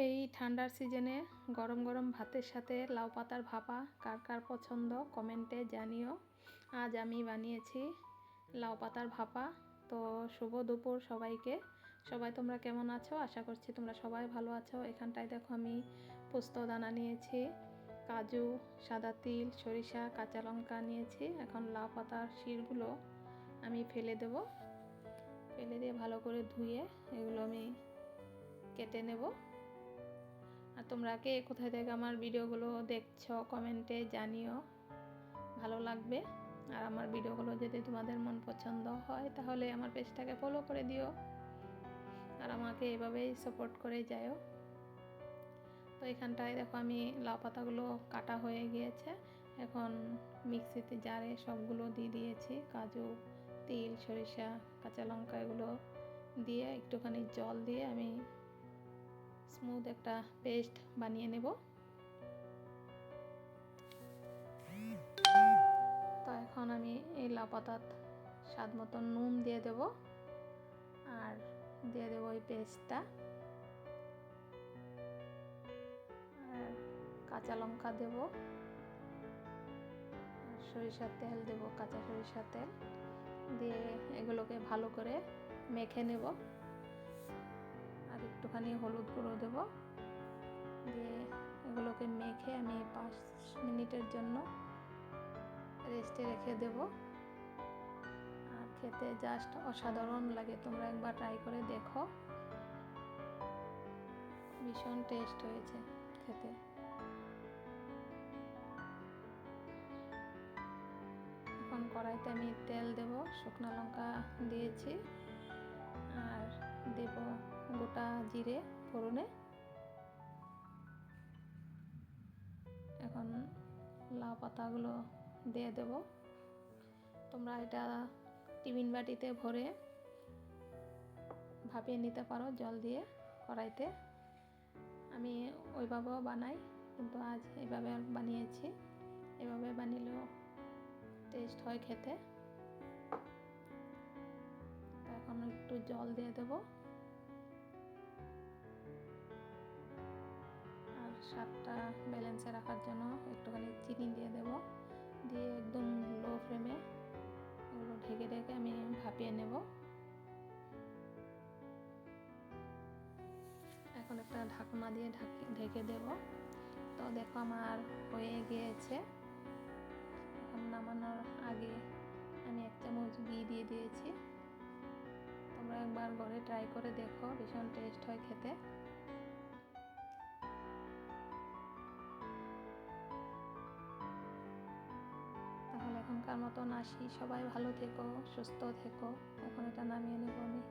এই ঠান্ডার সিজনে গরম গরম ভাতের সাথে লাউ পাতার ভাপা কার কার পছন্দ কমেন্টে জানিও। আজ আমি বানিয়েছি লাউ পাতার ভাপা। তো শুভ দুপুর সবাইকে। সবাই তোমরা কেমন আছো? আশা করছি তোমরা সবাই ভালো আছো। এখানটায় দেখো আমি পোস্ত দানা নিয়েছি, কাজু, সাদা তিল, সরিষা, কাঁচা লঙ্কা নিয়েছি। এখন লাউ পাতার শিরগুলো আমি ফেলে দেব। ফেলে দিয়ে ভালো করে ধুয়ে এগুলো আমি কেটে নেব। আর তোমরা কে কোথায় থেকে আমার ভিডিওগুলো দেখছো কমেন্টে জানিও, ভালো লাগবে। আর আমার ভিডিওগুলো যদি তোমাদের মন পছন্দ হয় তাহলে আমার পেজটাকে ফলো করে দিও আর আমাকে এভাবেই সাপোর্ট করে যাও। তো এখানটায় দেখো আমি লাউ পাতাগুলো কাটা হয়ে গিয়েছে। এখন মিক্সিতে জারে সবগুলো দিয়ে দিয়েছি, কাজু, তিল, সরিষা, কাঁচা লঙ্কা এগুলো দিয়ে একটুখানি জল দিয়ে আমি স্মুথ একটা পেস্ট বানিয়ে নেব। তো এখন আমি এই লাউ পাতাত স্বাদ মতো নুন দিয়ে দেব আর দিয়ে দেব ওই পেস্টটা, আর কাঁচা লঙ্কা দেব আর সরিষার তেল দেব, কাঁচা সরিষার তেল দিয়ে এগুলোকে ভালো করে মেখে নেব। আর একটুখানি হলুদ গুঁড়ো দেব, দিয়ে এগুলোকে মেখে আমি 5 মিনিটের জন্য রেস্টে রেখে দেব। আর খেতে জাস্ট অসাধারণ লাগে, তোমরা একবার ট্রাই করে দেখো, ভীষণ টেস্ট হয়েছে খেতে। এখন কড়াইতে আমি তেল দেব, শুকনো লঙ্কা দিয়েছি আর দেব গোটা জিরে ফোড়নে। এখন লাউ পাতাগুলো দিয়ে দেব। তোমরা এটা টিফিন বাটিতে ভরে ভাপিয়ে নিতে পারো জল দিয়ে কড়াইতে। আমি ওইভাবেও বানাই, কিন্তু আজ এইভাবে বানিয়েছি। এভাবে বানিলেও টেস্ট হয় খেতে। এখন একটু জল দিয়ে দেব আর স্বাদটা ব্যালেন্সে রাখার জন্য একটুখানি চিনি দিয়ে দেব। দিয়ে একদম লো ফ্লেমে এগুলো ঢেকে ঢেকে আমি ভাপিয়ে নেব। এখন একটা ঢাকনা দিয়ে ঢেকে দেব। তো দেখো আমার হয়ে গিয়েছে। এখন নামানোর আগে আমি 1 চামচ ঘি দিয়ে দিয়েছি। তোমরা একবার ঘরে ট্রাই করে দেখো, ভীষণ টেস্ট হয় খেতে। তাহলে এখনকার মতন আসি, সবাই ভালো থেকো, সুস্থ থেকো। এখন এটা নামিয়ে নেব আমি।